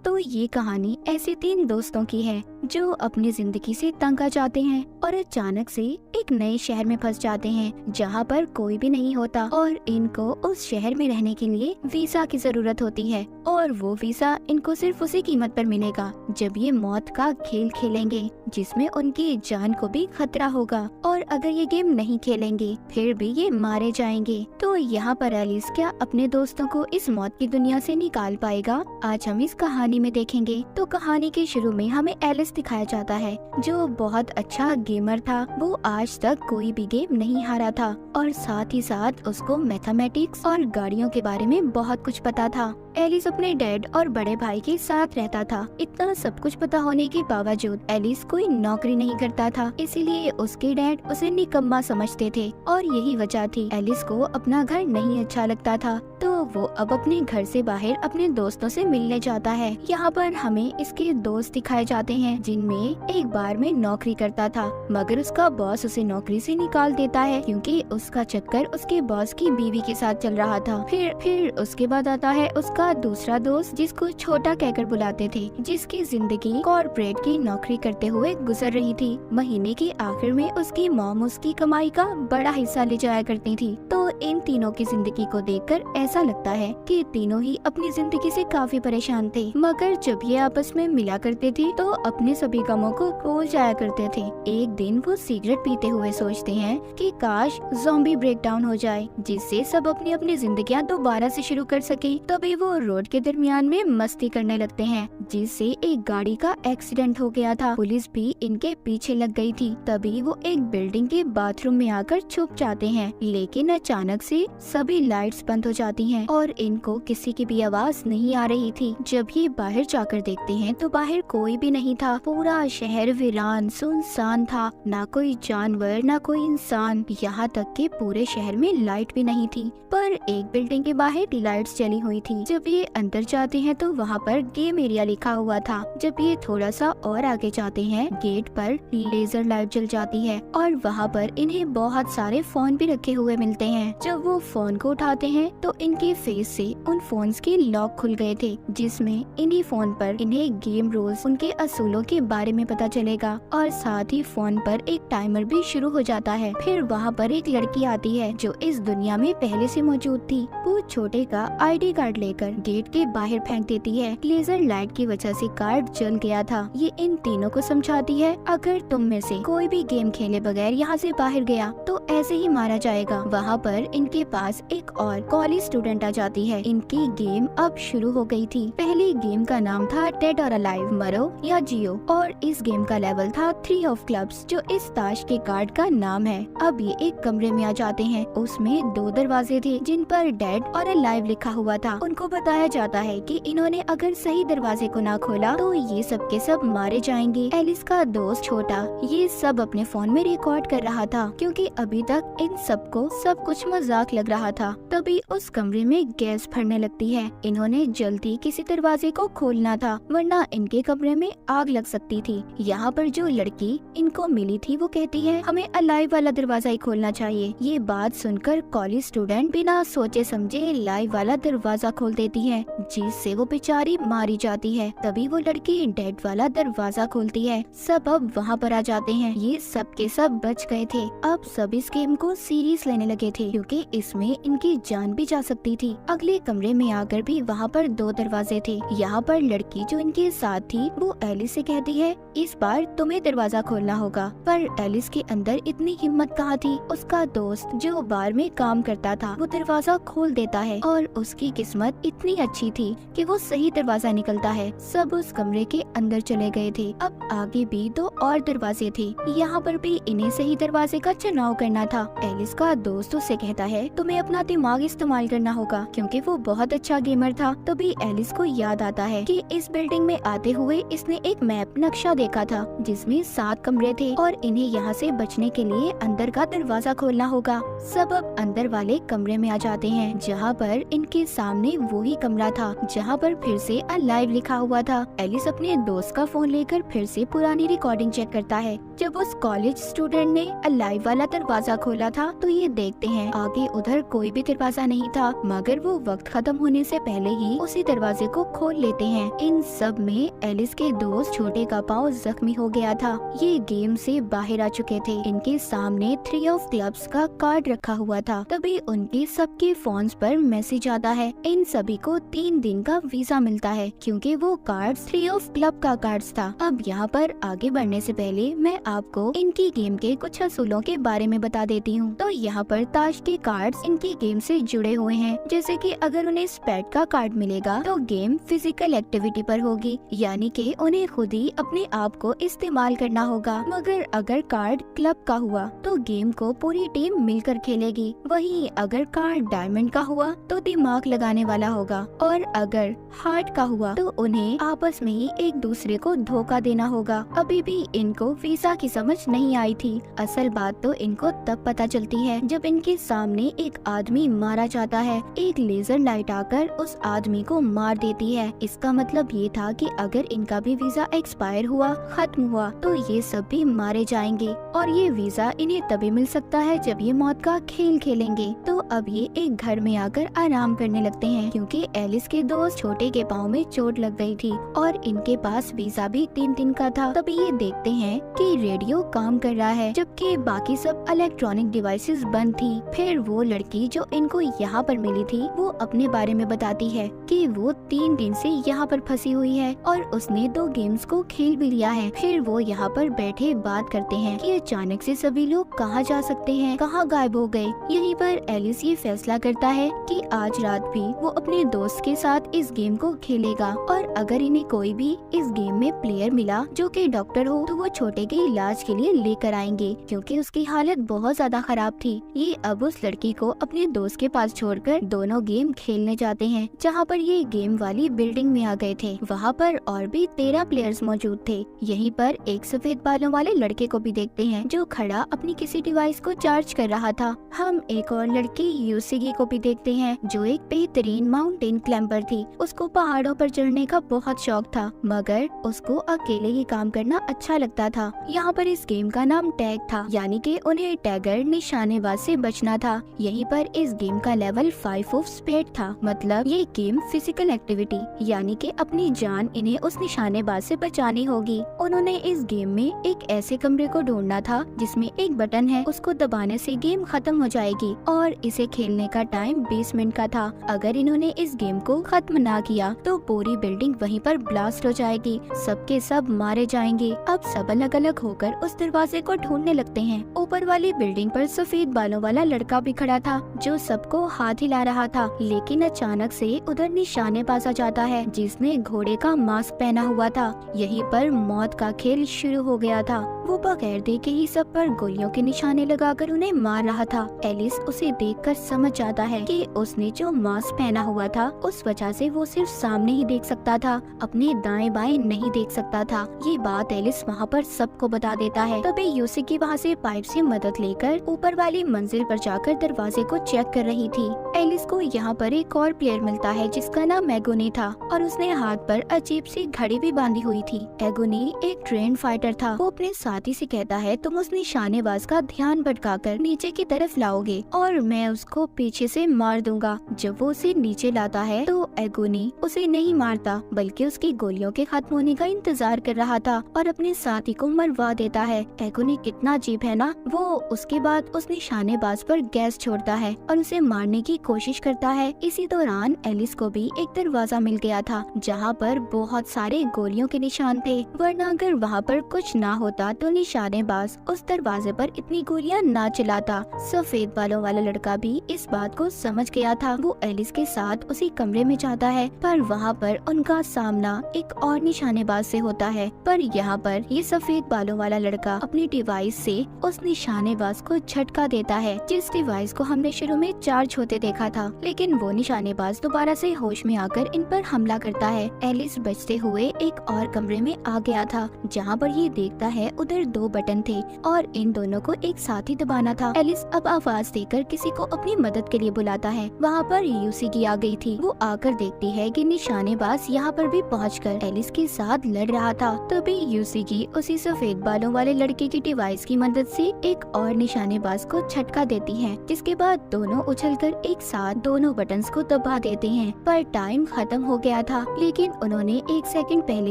तो ये कहानी ऐसे 3 दोस्तों की है जो अपनी जिंदगी से तंग आ जाते हैं और अचानक से एक नए शहर में फंस जाते हैं जहाँ पर कोई भी नहीं होता और इनको उस शहर में रहने के लिए वीजा की जरूरत होती है और वो वीजा इनको सिर्फ उसी कीमत पर मिलेगा जब ये मौत का खेल खेलेंगे जिसमें उनकी जान को भी खतरा होगा और अगर ये गेम नहीं खेलेंगे फिर भी ये मारे जाएंगे। तो यहाँ पर एलिस क्या अपने दोस्तों को इस मौत की दुनिया से निकाल पाएगा? आज हम इस कहानी में देखेंगे। तो कहानी के शुरू में हमें एलिस दिखाया जाता है जो बहुत अच्छा गेमर था। वो आज तक कोई भी गेम नहीं हारा था और साथ ही साथ उसको मैथमेटिक्स और गाड़ियों के बारे में बहुत कुछ पता था। एलिस अपने डैड और बड़े भाई के साथ रहता था। इतना सब कुछ पता होने के बावजूद एलिस कोई नौकरी नहीं करता था, इसीलिए उसके डैड उसे निकम्मा समझते थे और यही वजह थी एलिस को अपना घर नहीं अच्छा लगता था। तो वो अब अपने घर से बाहर अपने दोस्तों से मिलने जाता है। यहाँ पर हमें इसके दोस्त दिखाए जाते हैं जिनमें एक बार में नौकरी करता था मगर उसका बॉस उसे नौकरी से निकाल देता है क्योंकि उसका चक्कर उसके बॉस की बीवी के साथ चल रहा था। फिर उसके बाद आता है उसका दूसरा दोस्त जिसको छोटा कहकर बुलाते थे, जिसकी जिंदगी कॉर्पोरेट की नौकरी करते हुए गुजर रही थी। महीने के आखिर में उसकी मॉम उसकी कमाई का बड़ा हिस्सा ले जाया करती थी। तो इन तीनों की जिंदगी को देखकर ऐसा लगता है कि तीनों ही अपनी जिंदगी से काफी परेशान थे मगर जब ये आपस में मिला करते थे तो अपने सभी गमों को भूल जाया करते थे। एक दिन वो सिगरेट पीते हुए सोचते हैं कि काश ज़ॉम्बी ब्रेकडाउन हो जाए जिससे सब अपनी अपनी जिंदगियां दोबारा से शुरू कर सके। तभी वो रोड के दरमियान में मस्ती करने लगते हैं जिससे एक गाड़ी का एक्सीडेंट हो गया था। पुलिस भी इनके पीछे लग गई थी। तभी वो एक बिल्डिंग के बाथरूम में आकर छुप जाते हैं लेकिन अचानक से सभी लाइट्स बंद हो जाती हैं और इनको किसी की भी आवाज नहीं आ रही थी। जब ये बाहर जाकर देखते हैं तो बाहर कोई भी नहीं था। पूरा शहर वीरान सुनसान था, ना कोई जानवर ना कोई इंसान, यहाँ तक कि पूरे शहर में लाइट भी नहीं थी। पर एक बिल्डिंग के बाहर लाइट्स जली हुई थी। जब ये अंदर जाते हैं तो वहाँ पर गेम एरिया लिखा हुआ था। जब ये थोड़ा सा और आगे जाते हैं गेट पर लेजर लाइट जल जाती है और वहाँ पर इन्हें बहुत सारे फोन भी रखे हुए मिलते हैं। जब वो फोन को उठाते हैं तो इनके फेस से उन फोन्स के लॉक खुल गए थे जिसमें इन्हीं फोन पर इन्हें गेम रूल्स उनके असूलों के बारे में पता चलेगा और साथ ही फोन पर एक टाइमर भी शुरू हो जाता है। फिर वहाँ पर एक लड़की आती है जो इस दुनिया में पहले से मौजूद थी। वो छोटे का आईडी कार्ड लेकर गेट के बाहर फेंक देती है। लेजर लाइट की वजह से कार्ड जल गया था। ये इन तीनों को समझाती है अगर तुम में से कोई भी गेम खेले बगैर यहाँ से बाहर गया तो ऐसे ही मारा जाएगा। वहाँ पर इनके पास एक और कॉलेज स्टूडेंट आ जाती है। इनकी गेम अब शुरू हो गई थी। पहली गेम का नाम था डेड और अलाइव, मरो या जियो, और इस गेम का लेवल था 3 ऑफ क्लब्स जो इस ताश के कार्ड का नाम है। अब ये एक कमरे में आ जाते हैं। उसमें 2 दरवाजे थे जिन पर डेड और अलाइव लिखा हुआ था। उनको बताया जाता है कि इन्होंने अगर सही दरवाजे को ना खोला तो ये सब के सब मारे जाएंगे। एलिस का दोस्त छोटा ये सब अपने फोन में रिकॉर्ड कर रहा था क्योंकि अभी तक इन सबको सब कुछ मजाक लग रहा था। तभी उस कमरे में गैस भरने लगती है। इन्होंने जल्दी किसी दरवाजे को खोलना था वरना इनके कमरे में आग लग सकती थी। यहाँ पर जो लड़की इनको मिली थी वो कहती है हमें अलाइव वाला दरवाजा ही खोलना चाहिए। ये बात सुनकर कॉलेज स्टूडेंट बिना सोचे समझे लाइव वाला दरवाजा खोल देती है जिससे वो बेचारी मारी जाती है। तभी वो लड़की डेड वाला दरवाजा खोलती है। सब अब वहाँ पर आ जाते हैं। ये सब के सब बच गए थे। अब सब इस गेम को सीरियस लेने लगे थे क्योंकि इसमें इनकी जान भी जा सकती थी। अगले कमरे में आकर भी वहाँ पर 2 दरवाजे थे। यहाँ पर लड़की जो इनके साथ थी वो एलिस से कहती है इस बार तुम्हें दरवाजा खोलना होगा। पर एलिस के अंदर इतनी हिम्मत कहाँ थी। उसका दोस्त जो बार में काम करता था वो दरवाजा खोल देता है और उसकी किस्मत इतनी अच्छी थी कि वो सही दरवाजा निकलता है। सब उस कमरे के अंदर चले गए थे। अब आगे भी 2 और दरवाजे थे। यहाँ पर भी इन्हें सही दरवाजे का चुनाव करना था। एलिस का दोस्त उससे कहता है तुम्हें अपना दिमाग इस्तेमाल करना होगा क्योंकि वो बहुत अच्छा गेमर था। तभी एलिस को याद आता है कि इस बिल्डिंग में आते हुए इसने एक मैप नक्शा देखा था जिसमें 7 कमरे थे और इन्हें यहाँ से बचने के लिए अंदर का दरवाजा खोलना होगा। सब अब अंदर वाले कमरे में आ जाते हैं जहाँ पर इनके सामने वही कमरा था जहाँ पर फिर से अलाइव लिखा हुआ था। एलिस अपने दोस्त का फोन लेकर फिर से पुरानी रिकॉर्डिंग चेक करता है। जब उस कॉलेज स्टूडेंट ने अलाइव वाला दरवाजा खोला था तो ये देखते हैं आगे उधर कोई भी दरवाजा नहीं था मगर वो वक्त खत्म होने से पहले ही उसी दरवाजे को खोल लेते देते हैं। इन सब में एलिस के दोस्त छोटे का पाँव जख्मी हो गया था। ये गेम से बाहर आ चुके थे। इनके सामने 3 ऑफ क्लब्स का कार्ड रखा हुआ था। तभी उनके सबके फोन्स पर मैसेज आता है। इन सभी को 3 दिन का वीजा मिलता है क्योंकि वो कार्ड 3 ऑफ क्लब का कार्ड्स था। अब यहाँ पर आगे बढ़ने से पहले मैं आपको इनकी गेम के कुछ असूलों के बारे में बता देती हूँ। तो यहाँ पर ताश के कार्ड्स इनकी गेम से जुड़े हुए हैं। जैसे कि अगर उन्हें स्पेड का कार्ड मिलेगा तो गेम फिजिकल एक्टिविटी पर होगी, यानी कि उन्हें खुद ही अपने आप को इस्तेमाल करना होगा। मगर अगर कार्ड क्लब का हुआ तो गेम को पूरी टीम मिलकर खेलेगी। वहीं अगर कार्ड डायमंड का हुआ तो दिमाग लगाने वाला होगा, और अगर हार्ट का हुआ तो उन्हें आपस में ही एक दूसरे को धोखा देना होगा। अभी भी इनको वीजा की समझ नहीं आई थी। असल बात तो इनको तब पता चलती है जब इनके सामने एक आदमी मारा जाता है। एक लेजर लाइट आकर उस आदमी को मार देती है। इसका मतलब ये था कि अगर इनका भी वीजा एक्सपायर हुआ, खत्म हुआ, तो ये सब भी मारे जाएंगे और ये वीजा इन्हें तभी मिल सकता है जब ये मौत का खेल खेलेंगे। तो अब ये एक घर में आकर आराम करने लगते हैं क्योंकि एलिस के दोस्त छोटे के पाँव में चोट लग गई थी और इनके पास वीजा भी 3 दिन का था। तभी ये देखते हैं कि रेडियो काम कर रहा है जबकि बाकी सब इलेक्ट्रॉनिक डिवाइसेस बंद थी। फिर वो लड़की जो इनको यहाँ पर मिली थी वो अपने बारे में बताती है कि वो 3 दिन से यहाँ पर फंसी हुई है और उसने 2 गेम्स को खेल भी लिया है। फिर वो यहाँ पर बैठे बात करते हैं कि अचानक से सभी लोग कहाँ जा सकते हैं, कहाँ गायब हो गए। यहीं पर एलिस ये फैसला करता है कि आज रात भी वो अपने दोस्त के साथ इस गेम को खेलेगा और अगर इन्हें कोई भी इस गेम में प्लेयर मिला जो कि डॉक्टर हो तो वो छोटे के इलाज के लिए लेकर आएंगे क्योंकि उसकी हालत बहुत ज्यादा खराब थी। ये अब उस लड़की को अपने दोस्त के पास छोड़कर दोनों गेम खेलने जाते हैं। जहाँ पर ये गेम वाली बिल्डिंग में आ गए थे वहाँ पर और भी 13 प्लेयर्स मौजूद थे। यहीं पर एक सफेद बालों वाले लड़के को भी देखते हैं जो खड़ा अपनी किसी डिवाइस को चार्ज कर रहा था। हम एक और लड़की यूसीगी को भी देखते हैं जो एक बेहतरीन माउंटेन क्लाइंबर थी। उसको पहाड़ों पर चढ़ने का बहुत शौक था मगर उसको अकेले ही काम करना अच्छा लगता था। यहाँ पर इस गेम का नाम टैग था, यानी कि उन्हें टैगर निशानेबाज से बचना था। यहीं पर इस गेम का लेवल 5 ऑफ स्पेड था, मतलब ये गेम फिजिकल एक्टिविटी यानी कि अपनी जान इन्हें उस निशानेबाज से बचानी होगी। उन्होंने इस गेम में एक ऐसे कमरे को ढूंढना था जिसमें एक बटन है, उसको दबाने से गेम खत्म हो जाएगी और इसे खेलने का टाइम 20 मिनट का था। अगर इन्होंने इस गेम को खत्म ना किया तो पूरी बिल्डिंग वहीं पर ब्लास्ट हो जाएगी, सबके सब मारे जाएंगे। अब सब अलग अलग होकर उस दरवाजे को ढूंढने लगते हैं। ऊपर वाली बिल्डिंग पर सफेद बालों वाला लड़का भी खड़ा था जो सबको हाथ हिला रहा था, लेकिन अचानक से उधर निशानेबाज आ जाता है जिसने घोड़े का मास्क पहना हुआ था। यहीं पर मौत का खेल शुरू हो गया था। वो बगैर देखे ही सब पर गोलियों के निशाने लगाकर उन्हें मार रहा था। एलिस उसे देखकर समझ जाता है कि उसने जो मास्क पहना हुआ था उस वजह से वो सिर्फ सामने ही देख सकता था, अपने दाएं बाएं नहीं देख सकता था। ये बात एलिस वहाँ पर सबको बता देता है। तभी यूसीगी वहाँ से पाइप से मदद लेकर ऊपर वाली मंजिल पर जाकर दरवाजे को चेक कर रही थी। एलिस को यहाँ पर एक और प्लेयर मिलता है जिसका नाम एगोनी था और उसने हाथ पर अजीब सी घड़ी भी बांधी हुई थी। एगोनी एक ट्रेन फाइटर था। वो अपने साथी से कहता है तुम उस निशानेबाज का ध्यान भटकाकर नीचे की तरफ लाओगे और मैं उसको पीछे से मार दूंगा। जब वो उसे नीचे लाता है तो एगोनी उसे नहीं मारता बल्कि उसकी गोलियों के खत्म होने का इंतजार कर रहा था और अपने साथी को मरवा देता है। एगोनी कितना अजीब है ना। वो उसके बाद उस निशानेबाज पर गैस छोड़ता है और उसे मारने की कोशिश करता है। इसी दौरान एलिस को भी एक दरवाजा मिल गया था जहाँ पर बहुत सारे गोलियों के निशान थे, वरना अगर वहाँ पर कुछ ना होता तो निशानेबाज उस दरवाजे पर इतनी गोलियां ना चलाता। सफेद बालों वाला लड़का भी इस बात को समझ गया था। वो एलिस के साथ उसी कमरे में जाता है पर वहाँ पर उनका सामना एक और निशानेबाज से होता है। पर यहाँ पर ये सफेद बालों वाला लड़का अपनी डिवाइस से उस निशानेबाज को झटका देता है जिस डिवाइस को हमने शुरू में चार्ज होते देखा था, लेकिन वो निशानेबाज दोबारा से होश में आकर इन पर हमला करता है। एलिस बचते हुए एक और कमरे में आ गया था जहाँ पर ये देखता है उधर उधर 2 बटन थे और इन दोनों को एक साथ ही दबाना था। एलिस अब आवाज देकर किसी को अपनी मदद के लिए बुलाता है। वहाँ पर यूसीगी आ गई थी। वो आकर देखती है कि निशानेबाज यहाँ पर भी पहुंचकर एलिस के साथ लड़ रहा था। तभी यूसीगी उसी सफेद बालों वाले लड़के की डिवाइस की मदद से एक और निशानेबाज को झटका देती है, जिसके बाद दोनों उछलकर एक साथ दोनों बटन्स को दबा देते हैं। पर टाइम खत्म हो गया था, लेकिन उन्होंने 1 सेकंड पहले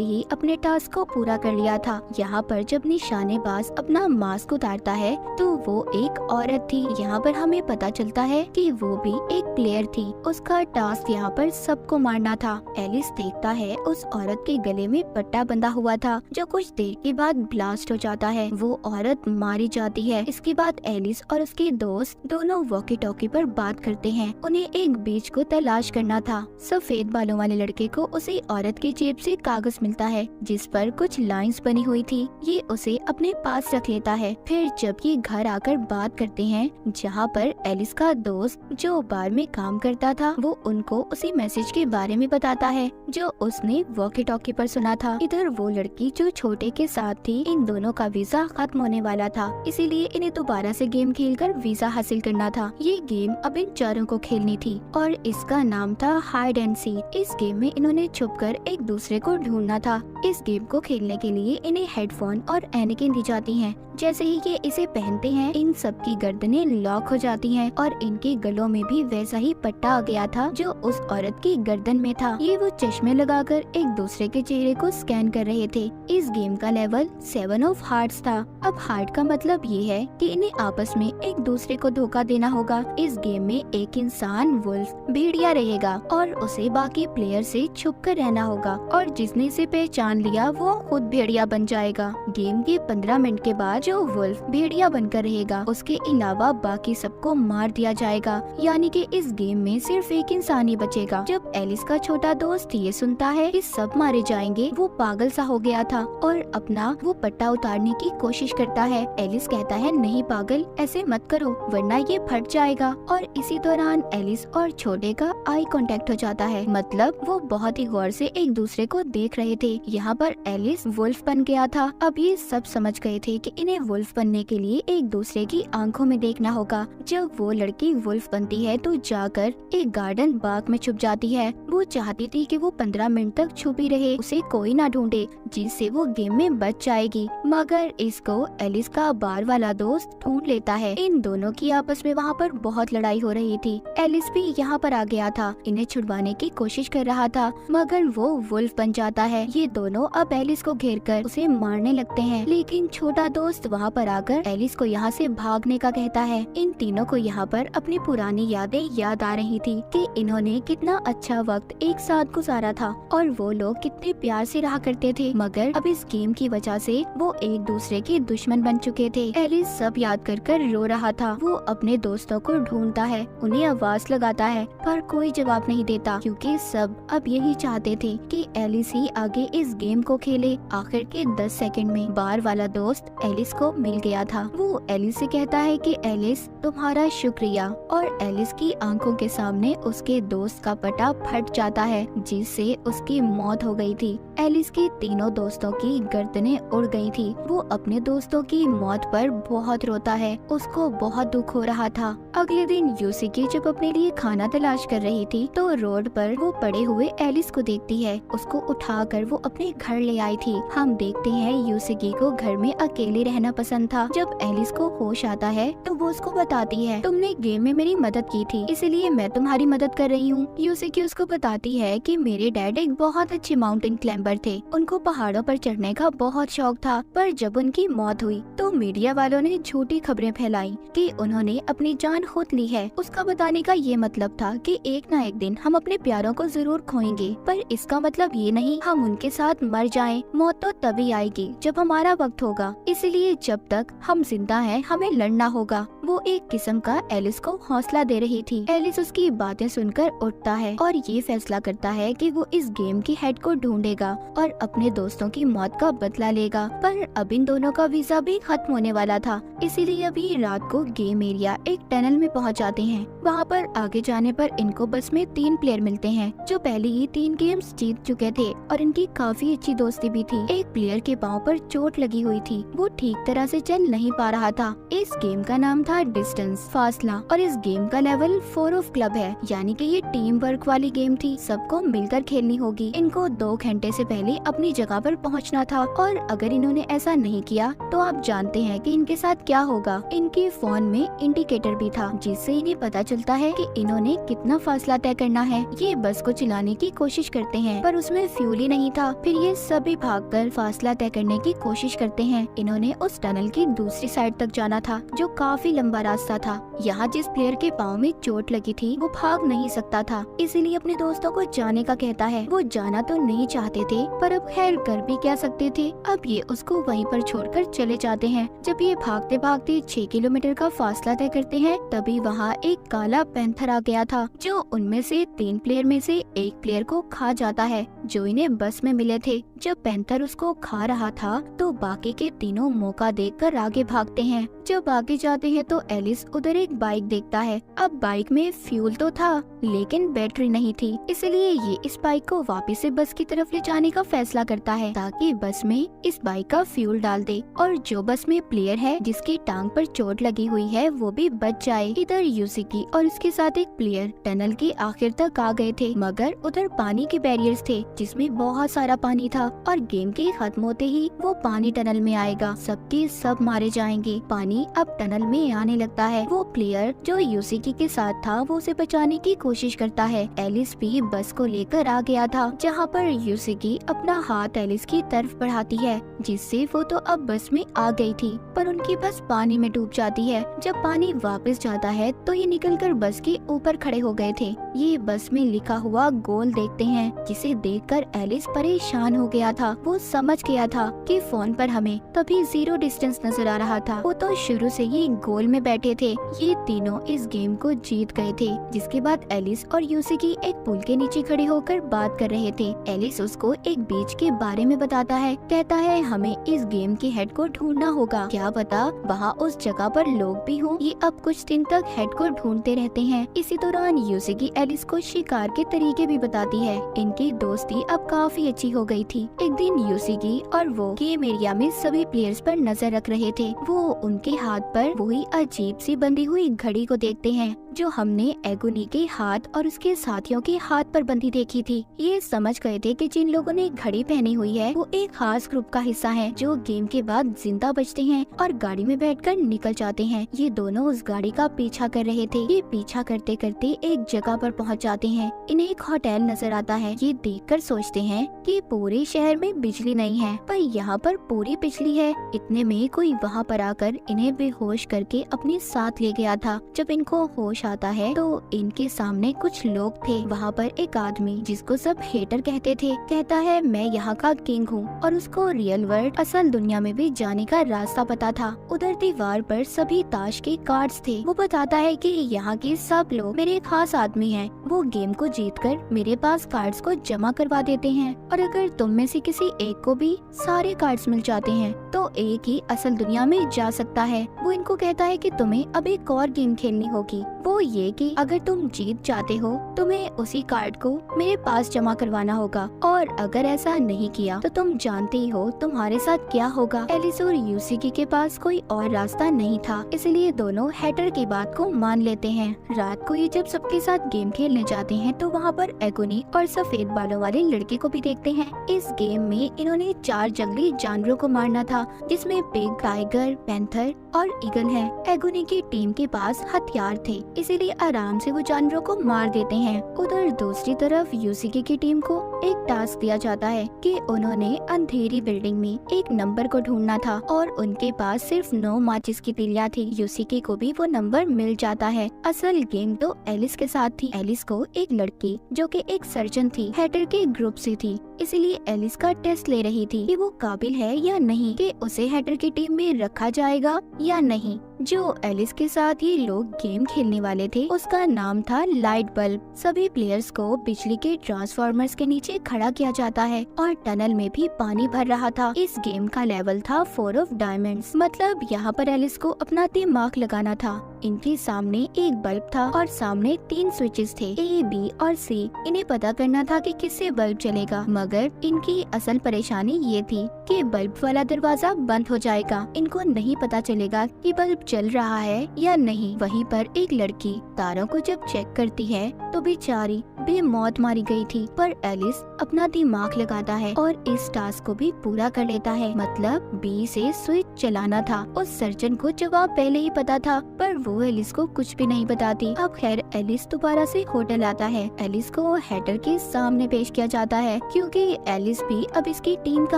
ही अपने टास्क को पूरा कर लिया था। यहाँ पर जब निशानेबाज अपना मास्क उतारता है तो वो एक औरत थी। यहाँ पर हमें पता चलता है कि वो भी एक प्लेयर थी। उसका टास्क यहाँ पर सबको मारना था। एलिस देखता है उस औरत के गले में पट्टा बंधा हुआ था, जो कुछ देर के बाद ब्लास्ट हो जाता है। वो औरत मारी जाती है। इसके बाद एलिस और उसके दोस्त दोनों वॉकी टॉकी पर बात करते हैं। उन्हें एक बीच को तलाश करना था। सफेद बालों वाले लड़के को उसी औरत की जेब से कागज मिलता है, जिस पर कुछ लाइंस बनी हुई थी। ये उसे अपने पास रख लेता है। फिर जब ये घर आकर बात करते हैं, जहाँ पर एलिस का दोस्त जो बार में काम करता था, वो उनको उसी मैसेज के बारे में बताता है जो उसने वॉकी टॉकी पर सुना था। इधर वो लड़की जो छोटे के साथ थी, इन दोनों का वीजा खत्म होने वाला था, इसीलिए इन्हें दोबारा से गेम खेलकर वीजा हासिल करना था। ये गेम अब इन चारों को खेलनी थी और इसका नाम था हाइड एंड सीक। इस गेम में इन्होंने छुपकर एक दूसरे को ढूंढना था। इस गेम को खेलने के लिए इन्हें हेडफोन और ऐनकें दी जाती हैं। जैसे ही ये इसे पहनते हैं, इन सब की गर्दनें लॉक हो जाती हैं और इनके गलों में भी वैसा ही पट्टा आ गया था जो उस औरत की गर्दन में था। ये वो चश्मे लगाकर एक दूसरे के चेहरे को स्कैन कर रहे थे। इस गेम का लेवल 7 ऑफ हार्ट्स था। अब हार्ट का मतलब ये है कि इन्हें आपस में एक दूसरे को धोखा देना होगा। इस गेम में एक इंसान वुल्फ भेड़िया रहेगा और उसे बाकी प्लेयर से छुप कर रहना होगा, और जिसने इसे पहचान लिया वो खुद भेड़िया बन जाएगा। गेम के 15 मिनट के बाद जो वुल्फ भेड़िया बनकर रहेगा, उसके अलावा बाकी सबको मार दिया जाएगा। यानी कि इस गेम में सिर्फ एक इंसान ही बचेगा। जब एलिस का छोटा दोस्त ये सुनता है कि सब मारे जाएंगे, वो पागल सा हो गया था और अपना वो पट्टा उतारने की कोशिश करता है। एलिस कहता है, नहीं पागल, ऐसे मत करो वरना ये फट जाएगा। और इसी दौरान एलिस और छोटे का आई कांटेक्ट हो जाता है। मतलब वो बहुत ही गौर से एक दूसरे को देख रहे थे। यहाँ पर एलिस वुल्फ बन गया था। अब ये सब समझ गए थे कि इन्हें वुल्फ बनने के लिए एक दूसरे की आंखों में देखना होगा। जब वो लड़की वुल्फ बनती है तो जाकर एक गार्डन बाग में छुप जाती है। वो चाहती थी कि वो 15 मिनट तक छुपी रहे, उसे कोई ना ढूंढे, जिससे वो गेम में बच जाएगी। मगर इसको एलिस का बार वाला दोस्त ढूंढ लेता है। इन दोनों की आपस में वहाँ पर बहुत लड़ाई हो रही थी। एलिस भी यहाँ पर आ गया था, इन्हें छुड़वाने की कोशिश कर रहा था, मगर वो वुल्फ बन जाता है। ये दोनों अब एलिस को घेरकर उसे मारने लगते हैं, लेकिन छोटा दोस्त वहाँ पर आकर एलिस को यहाँ से भागने का कहता है। इन तीनों को यहाँ पर अपनी पुरानी यादें याद आ रही थी कि इन्होंने कितना अच्छा वक्त एक साथ गुजारा था और वो लोग कितने प्यार से रहा करते थे। मगर अब इस गेम की वजह से वो एक दूसरे के दुश्मन बन चुके थे। एलिस सब याद कर रो रहा था। वो अपने दोस्तों को ढूंढता है, उन्हें आवाज लगाता है, पर कोई जवाब नहीं देता, क्योंकि सब अब यही चाहते थे कि एलिस ही आगे इस गेम को खेले। आखिर के 10 सेकंड में बार वाला दोस्त एलिस को मिल गया था। वो एलिस से कहता है कि एलिस, तुम्हारा शुक्रिया, और एलिस की आंखों के सामने उसके दोस्त का पटा फट जाता है, जिससे उसकी मौत हो गई थी। एलिस के तीनों दोस्तों की गर्दनें उड़ गई थी। वो अपने दोस्तों की मौत पर बहुत रोता है, उसको बहुत दुख हो रहा था। अगले दिन यूसीकी जब अपने लिए खाना तलाश कर रही थी तो रोड पर वो पड़े हुए एलिस को देखती है। उसको उठाकर वो अपने घर ले आई थी। हम देखते हैं यूसीकी को घर में अकेले रहना पसंद था। जब एलिस को होश आता है तो वो उसको बताती है, तुमने गेम में मेरी मदद की थी, इसलिए मैं तुम्हारी मदद कर रही हूँ। यूसीकी उसको बताती है कि मेरे डैड एक बहुत अच्छे माउंटेन क्लाइंबर थे, उनको पहाड़ों पर चढ़ने का बहुत शौक था, पर जब उनकी मौत हुई तो मीडिया वालों ने झूठी खबरें फैलाई कि उन्होंने अपनी जान खुद ली है। उसका बताने का ये मतलब था कि एक ना एक दिन हम अपने प्यारों को जरूर खोएंगे, पर इसका मतलब ये नहीं हम उनके साथ मर जाएं। मौत तो तभी आएगी जब हमारा वक्त होगा, इसलिए जब तक हम जिंदा हैं हमें लड़ना होगा। वो एक किस्म का एलिस को हौसला दे रही थी। एलिस उसकी बातें सुनकर उठता है और ये फैसला करता है कि वो इस गेम की हेड को ढूंढेगा और अपने दोस्तों की मौत का बदला लेगा। पर अब इन दोनों का वीजा भी खत्म होने वाला था, इसीलिए अभी रात को गेम एरिया एक टनल में पहुंच जाते हैं। वहाँ पर आगे जाने पर इनको बस में 3 प्लेयर मिलते हैं जो पहले ही 3 गेम्स जीत चुके थे और इनकी काफी अच्छी दोस्ती भी थी। एक प्लेयर के पाँव पर चोट लगी हुई थी, वो ठीक तरह से चल नहीं पा रहा था। इस गेम का नाम था डिस्टेंस, फासला, और इस गेम का लेवल 4 ऑफ क्लब है, यानी कि ये टीम वर्क वाली गेम थी। सबको मिलकर खेलनी होगी। इनको 2 घंटे से पहले अपनी जगह पर पहुंचना था और अगर इन्होंने ऐसा नहीं किया तो आप जानते हैं कि इनके साथ क्या होगा। इनके फोन में इंडिकेटर भी था जिससे इन्हें पता चलता है कि इन्होंने कितना फासला तय करना है। ये बस को चलाने की कोशिश करते हैं पर उसमें फ्यूल ही नहीं था। फिर ये सभी भागकर फासला तय करने की कोशिश करते हैं। इन्होंने उस टनल की दूसरी साइड तक जाना था जो काफी लंबा रास्ता था। यहाँ जिस प्लेयर के पाँव में चोट लगी थी वो भाग नहीं सकता था, इसीलिए अपने दोस्तों को जाने का कहता है। वो जाना तो नहीं चाहते थे पर अब खैर कर भी क्या सकते थे। अब ये उसको वहीं पर छोड़कर चले जाते हैं। जब ये भागते भागते 6 किलोमीटर का फासला तय करते हैं तभी वहाँ एक काला पैंथर आ गया था जो उनमें से 3 प्लेयर में से एक प्लेयर को खा जाता है जो इन्हें बस में मिले थे। जब पैंथर उसको खा रहा था तो बाकी के तीनों मौका देखकर आगे भागते हैं। जब आगे जाते हैं तो एलिस उधर एक बाइक देखता है। अब बाइक में फ्यूल तो था लेकिन बैटरी नहीं थी, इसलिए ये इस बाइक को वापस से बस की तरफ ले जाने का फैसला करता है ताकि बस में इस बाइक का फ्यूल डाल दे और जो बस में प्लेयर है जिसकी टांग पर चोट लगी हुई है वो भी बच जाए। इधर यूसिकी और उसके साथ एक प्लेयर टनल के आखिर तक आ गए थे मगर उधर पानी के बैरियर्स थे जिसमें बहुत सारा पानी था और गेम के खत्म होते ही वो पानी टनल में आएगा। सबके सब मारे जाएंगे। पानी अब टनल में आने लगता है। वो प्लेयर जो यूसिकी के साथ था वो उसे बचाने की कोशिश करता है। एलिस भी बस को लेकर आ गया था जहाँ पर यूसिकी अपना हाथ एलिस की तरफ बढ़ाती है जिससे वो तो अब बस में आ गई थी पर उनकी बस पानी में डूब जाती है। जब पानी वापस जाता है तो ये निकलकर बस के ऊपर खड़े हो गए थे। ये बस में लिखा हुआ गोल देखते हैं जिसे देखकर एलिस परेशान हो गया था। वो समझ गया था कि फोन पर हमें तभी 0 डिस्टेंस नजर आ रहा था। वो तो शुरू से ही गोल में बैठे थे। ये तीनों इस गेम को जीत गए थे। जिसके बाद एलिस और यूसिकी एक पुल के नीचे खड़े होकर बात कर रहे थे। एलिस उसको एक बीच के बारे में बताता है। कहता है हमें इस गेम की हेड को ढूंढना होगा, क्या पता वहाँ उस जगह पर लोग भी हों। ये अब कुछ दिन तक हेड को ढूंढते रहते हैं। इसी दौरान यूसिकी एलिस को शिकार के तरीके भी बताती है। इनकी दोस्ती अब काफी अच्छी हो गई थी। एक दिन यूसिकी और वो गेम एरिया में सभी प्लेयर्स पर नजर रख रहे थे। वो उनके हाथ पर वही अजीब सी बंधी हुई घड़ी को देखते हैं जो हमने एगोनी के हाथ और उसके साथियों के हाथ पर बंधी देखी थी। ये समझ गए थे कि जिन लोगों ने घड़ी पहनी हुई है वो एक खास ग्रुप का हिस्सा है जो गेम के बाद जिंदा बचते हैं और गाड़ी में बैठकर निकल जाते हैं। ये दोनों उस गाड़ी का पीछा कर रहे थे। ये पीछा करते करते एक जगह पर पहुंच जाते हैं। इन्हें एक होटल नजर आता है। ये देखकर सोचते हैं कि पूरे शहर में बिजली नहीं है पर यहाँ पर पूरी बिजली है। इतने में कोई वहाँ पर आकर इन्हें बेहोश करके अपने साथ ले गया था। जब इनको होश आता है तो इनके सामने कुछ लोग थे। वहाँ पर एक आदमी जिसको सब हेटर कहते थे कहता है मैं यहाँ का किंग हूँ और उसको रियल वर्ल्ड असल दुनिया में भी जाने का रास्ता पता था। उधर दीवार पर सभी ताश के कार्ड्स थे। वो बताता है कि यहाँ के सब लोग मेरे खास आदमी हैं। वो गेम को जीतकर मेरे पास कार्ड्स को जमा करवा देते हैं और अगर तुम में से किसी एक को भी सारे कार्ड्स मिल जाते हैं तो एक ही असल दुनिया में जा सकता है। वो इनको कहता है कि तुम्हें अब एक और गेम खेलनी होगी। वो ये कि अगर तुम जीत जाते हो तुम्हें उसी कार्ड को मेरे पास जमा करवाना होगा और अगर ऐसा नहीं किया तो तुम जानते ही हो तुम्हारे साथ क्या होगा। एलिस और यूसिकी के पास कोई और रास्ता नहीं था, इसलिए दोनों हैटर की बात को मान लेते हैं। रात को ये जब सबके साथ गेम खेलने जाते हैं तो वहाँ पर एगोनी और सफेद बालों वाले लड़के को भी देखते हैं। इस गेम में इन्होंने 4 जंगली जानवरों को मारना था जिसमें पिग, टाइगर, पैंथर और ईगल है। एगोनी की टीम के पास हथियार थे इसीलिए आराम से वो जानवरों को मार देते हैं। उधर दूसरी तरफ यूसिकी की टीम को एक टास्क दिया जाता है कि उन्होंने अंधेरी बिल्डिंग में एक नंबर को ढूंढना था और उनके पास सिर्फ 9 माचिस की तीलियां थी। यूसिकी को भी वो नंबर मिल जाता है। असल गेम तो एलिस के साथ थी। एलिस को एक लड़की जो कि एक सर्जन थी हैटर के ग्रुप से थी, इसलिए एलिस का टेस्ट ले रही थी कि वो काबिल है या नहीं कि उसे हैटर की टीम में रखा जाएगा या नहीं। जो एलिस के साथ ये लोग गेम खेलने वाले थे उसका नाम था लाइट बल्ब। सभी प्लेयर्स को बिजली के ट्रांसफॉर्मर्स के नीचे खड़ा किया जाता है और टनल में भी पानी भर रहा था। इस गेम का लेवल था 4 ऑफ डायमंड्स, मतलब यहाँ पर एलिस को अपना दिमाग लगाना था। इनके सामने एक बल्ब था और सामने 3 स्विचेस थे, A, B और C। इन्हें पता करना था कि किससे बल्ब चलेगा, मगर इनकी असल परेशानी ये थी कि बल्ब वाला दरवाजा बंद हो जाएगा। इनको नहीं पता चलेगा कि बल्ब चल रहा है या नहीं। वहीं पर एक लड़की तारों को जब चेक करती है तो बेचारी बेमौत मारी गई थी, पर एलिस अपना दिमाग लगाता है और इस टास्क को भी पूरा कर लेता है। मतलब B से स्विच चलाना था। उस सर्जन को जवाब पहले ही पता था, पर वो एलिस को कुछ भी नहीं बताती। अब खैर एलिस दोबारा से होटल आता है। एलिस को हैटर के सामने पेश किया जाता है क्योंकि एलिस भी अब इसकी टीम का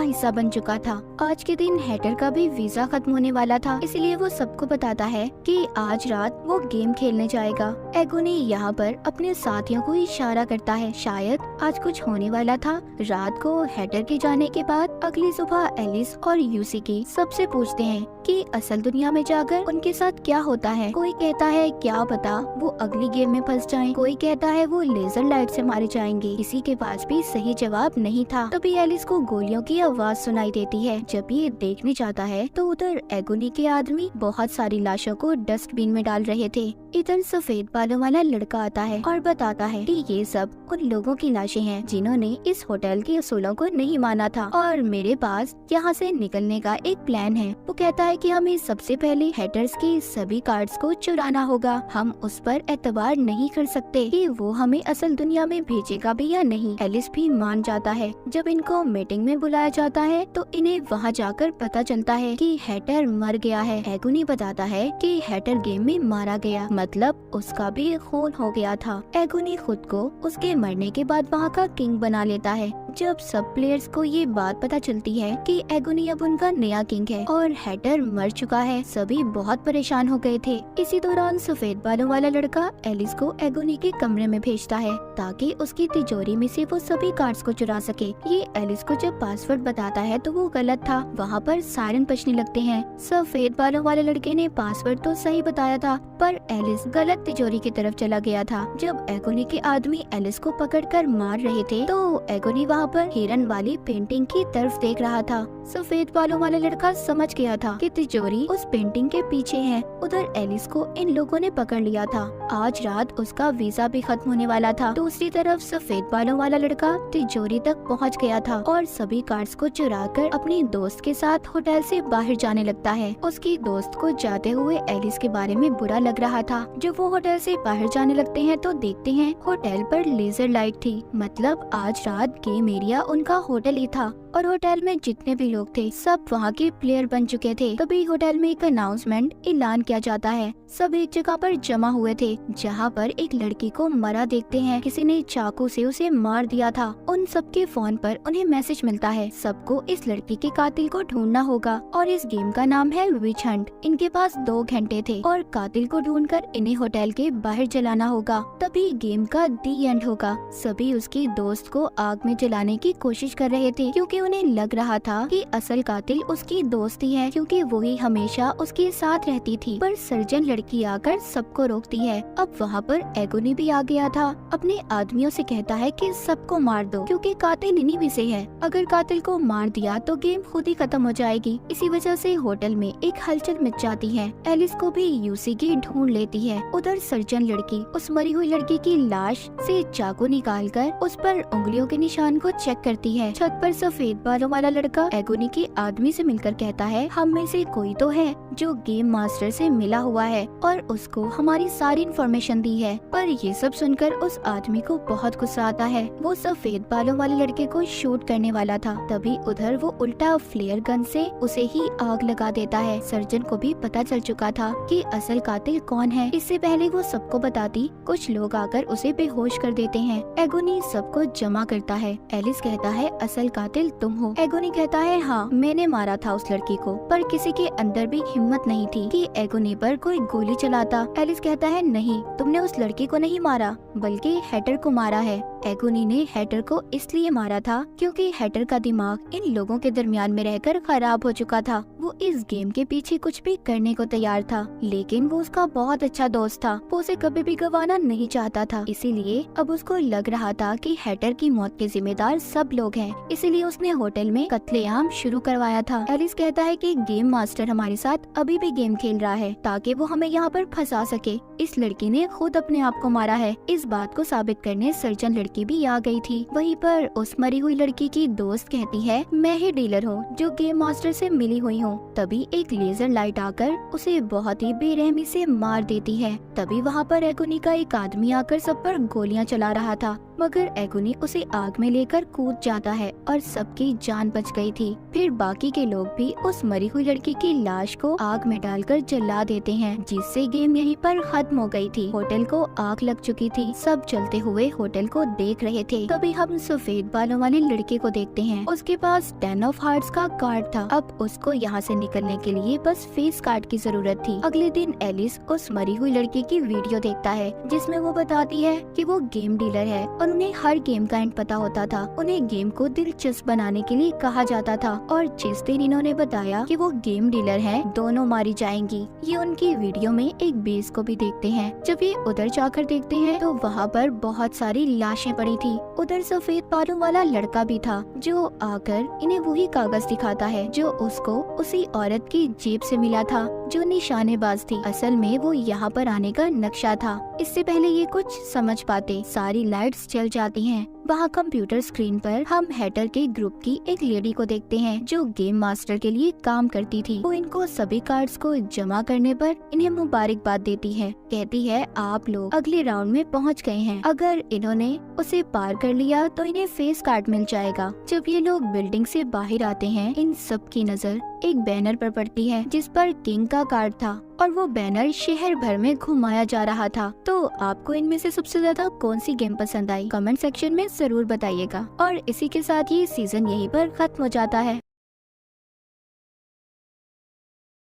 हिस्सा बन चुका था। आज के दिन हैटर का भी वीजा खत्म होने वाला था, इसलिए वो सबको बताता है कि आज रात वो गेम खेलने जाएगा। एगोनी यहाँ पर अपने साथियों को इशारा करता है, शायद आज कुछ होने वाला था। रात को हैटर के जाने के बाद अगली सुबह एलिस और यूसी सबसे पूछते हैं कि असल दुनिया में जाकर उनके साथ क्या होता है। कोई कहता है क्या पता वो अगली गेम में फंस जाएं, कोई कहता है वो लेजर लाइट से मारे जाएंगे। किसी के पास भी सही जवाब नहीं था। तभी एलिस को गोलियों की आवाज सुनाई देती है। जब ये देखने जाता है तो उधर एगोनी के आदमी बहुत सारी लाशों को डस्टबिन में डाल रहे थे। इधर सफेद बालों वाला लड़का आता है और बताता है कि ये सब उन लोगों की लाशें हैं जिन्होंने इस होटल के असूलों को नहीं माना था और मेरे पास यहाँ से निकलने का एक प्लान है। वो कहता है कि हमें सबसे पहले हैटर्स के सभी कार्ड्स को चुराना होगा। हम उस पर एतबार नहीं कर सकते कि वो हमें असल दुनिया में भेजेगा भी या नहीं। एलिस भी मान जाता है। जब इनको मीटिंग में बुलाया जाता है तो इन्हें वहाँ जाकर पता चलता है कि हैटर मर गया है। एगोनी बताता है कि हैटर गेम में मारा गया, मतलब उसका भी खून हो गया था। एगोनी खुद को उसके मरने के बाद वहाँ का किंग बना लेता है। जब सब प्लेयर्स को ये बात पता चलती है कि एगोनी अब उनका नया किंग है और हैटर मर चुका है, सभी बहुत परेशान हो गए थे। इसी दौरान सफेद बालों वाला लड़का एलिस को एगोनी के कमरे में भेजता है ताकि उसकी तिजोरी में से वो सभी कार्ड्स को चुरा सके। ये एलिस को जब पासवर्ड बताता है तो वो गलत था। वहाँ पर सायरन बजने लगते हैं। सफेद बालों वाले लड़के ने पासवर्ड तो सही बताया था, पर एलिस गलत तिजोरी की तरफ चला गया था। जब एगोनी के आदमी एलिस को पकड़कर मार रहे थे तो एगोनी वहाँ पर हिरन वाली पेंटिंग की तरफ देख रहा था। सफेद बालों वाला लड़का समझ गया था कि तिजोरी उस पेंटिंग के पीछे है। उधर एलिस को इन लोगों ने पकड़ लिया था। आज रात उसका वीजा भी खत्म होने वाला था। दूसरी तरफ सफेद बालों वाला लड़का तिजोरी तक पहुंच गया था और सभी कार्ड्स को चुराकर अपनी दोस्त के साथ होटल से बाहर जाने लगता है। उसकी दोस्त को जाते हुए एलिस के बारे में बुरा लग रहा था। जब वो होटल से बाहर जाने लगते हैं तो देखते हैं होटल पर लेजर लाइट थी, मतलब आज रात गेम एरिया उनका होटल ही था और होटल में जितने भी लोग थे सब वहाँ के प्लेयर बन चुके थे। तभी होटल में एक अनाउंसमेंट ऐलान किया जाता है। सब एक जगह पर जमा हुए थे जहाँ पर एक लड़की को मरा देखते हैं। किसी ने चाकू से उसे मार दिया था। उन सबके फोन पर उन्हें मैसेज मिलता है, सबको इस लड़की के कातिल को ढूंढना होगा और इस गेम का नाम है विच हंट। इनके पास 2 घंटे थे और कातिल को ढूंढकर इन्हें होटल के बाहर जलाना होगा, तभी गेम का दी एंड होगा। सभी उसकी दोस्त को आग में जलाने की कोशिश कर रहे थे क्योंकि उन्हें लग रहा था कि असल कातिल उसकी दोस्त ही है, क्योंकि वही हमेशा उसके साथ रहती थी। पर सर्जन लड़की आकर सबको रोकती है। अब वहाँ पर एगोनी भी आ गया था। अपने आदमियों से कहता है कि सबको मार दो क्योंकि कातिल इन्हीं में से है। अगर कातिल को मार दिया तो गेम खुद ही खत्म हो जाएगी। इसी वजह से होटल में एक हलचल मच जाती है। एलिस को भी यूसी की ढूंढ लेती है। उधर सर्जन लड़की उस मरी हुई लड़की की लाश से चाकू निकालकर उस पर उंगलियों के निशान को चेक करती है। छत पर सफेद बालों वाला लड़का एगोनी के आदमी से मिलकर कहता है, हम में से कोई तो है जो गेम मास्टर से मिला हुआ है और उसको हमारी सारी इन्फॉर्मेशन दी है। पर ये सब सुनकर उस आदमी को बहुत गुस्सा आता है। वो सफेद बालों वाले लड़के को शूट करने वाला था, तभी उधर वो उल्टा फ्लेयर गन से उसे ही आग लगा देता है। सर्जन को भी पता चल चुका था कि असल कातिल कौन है। इससे पहले वो सबको बताती कुछ लोग आकर उसे बेहोश कर देते हैं। एगोनी सबको जमा करता है। एलिस कहता है असल कातिल तुम हो। एगोनी कहता है हाँ, मैंने मारा था उस लड़की को, पर किसी के अंदर भी हिम्मत नहीं थी कि एगोनी पर कोई गोली चलाता। एलिस कहता है नहीं, तुमने उस लड़की को नहीं मारा बल्कि हैटर को मारा है। एगोनी ने हैटर को इसलिए मारा था क्योंकि हैटर का दिमाग इन लोगों के दरमियान में रहकर खराब हो चुका था। वो इस गेम के पीछे कुछ भी करने को तैयार था, लेकिन वो उसका बहुत अच्छा दोस्त था। वो उसे कभी भी गंवाना नहीं चाहता था, इसीलिए अब उसको लग रहा था कि हैटर की मौत के जिम्मेदार सब लोग हैं। इसीलिए उसने होटल में कत्लेआम शुरू करवाया था। एलिस कहता है कि गेम मास्टर हमारे साथ अभी भी गेम खेल रहा है ताकि वो हमें यहाँ पर फंसा सके। इस लड़की ने खुद अपने आप को मारा है। इस बात को साबित करने सर्जन लड़की भी आ गई थी। वहीं पर उस मरी हुई लड़की की दोस्त कहती है मैं ही डीलर हूँ जो गेम मास्टर से मिली हुई हूँ। तभी एक लेजर लाइट आकर उसे बहुत ही बेरहमी से मार देती है। तभी वहाँ पर एगोनी का एक आदमी आकर सब पर गोलियां चला रहा था, मगर एगोनी उसे आग में लेकर कूद जाता है और सबकी जान बच गई थी। फिर बाकी के लोग भी उस मरी हुई लड़की की लाश को आग में डालकर जला देते हैं, जिससे गेम यहीं पर खत्म हो गई थी। होटल को आग लग चुकी थी। सब जलते हुए होटल को देख रहे थे। तभी हम सफेद बालों वाले लड़के को देखते हैं। उसके पास 10 ऑफ हार्ट्स का कार्ड था। अब उसको यहाँ से निकलने के लिए बस फेस कार्ड की जरूरत थी। अगले दिन एलिस उस मरी हुई लड़की की वीडियो देखता है जिसमें वो बताती है कि वो गेम डीलर है और उन्हें हर गेम का एंड पता होता था। उन्हें गेम को दिलचस्प बनाने के लिए कहा जाता था और जिस दिन इन्होंने बताया कि वो गेम डीलर हैं, दोनों मारी जाएंगी। ये उनकी वीडियो में एक बेस को भी देखते हैं। जब ये उधर जाकर देखते हैं तो वहाँ पर बहुत सारी लाशें पड़ी थी। उधर सफेद बालों वाला लड़का भी था जो आकर इन्हें वही कागज दिखाता है जो उसको उसी औरत की जेब से मिला था जो निशानेबाज थी। असल में वो यहाँ पर आने का नक्शा था। इससे पहले ये कुछ समझ पाते, सारी लाइट्स जल जाती हैं। वहाँ कंप्यूटर स्क्रीन पर हम हैटर के ग्रुप की एक लेडी को देखते हैं जो गेम मास्टर के लिए काम करती थी। वो इनको सभी कार्ड्स को जमा करने पर इन्हें मुबारकबाद देती है। कहती है आप लोग अगले राउंड में पहुँच गए हैं। अगर इन्होंने उसे पार कर लिया तो इन्हें फेस कार्ड मिल जाएगा। जब ये लोग बिल्डिंग से बाहर आते हैं, इन सब की नजर एक बैनर पर पड़ती है जिस पर किंग का कार्ड था और वो बैनर शहर भर में घुमाया जा रहा था। तो आपको इनमें से सबसे ज्यादा कौन सी गेम पसंद आई? कमेंट सेक्शन में जरूर बताइएगा। और इसी के साथ ये सीजन यहीं पर खत्म हो जाता है।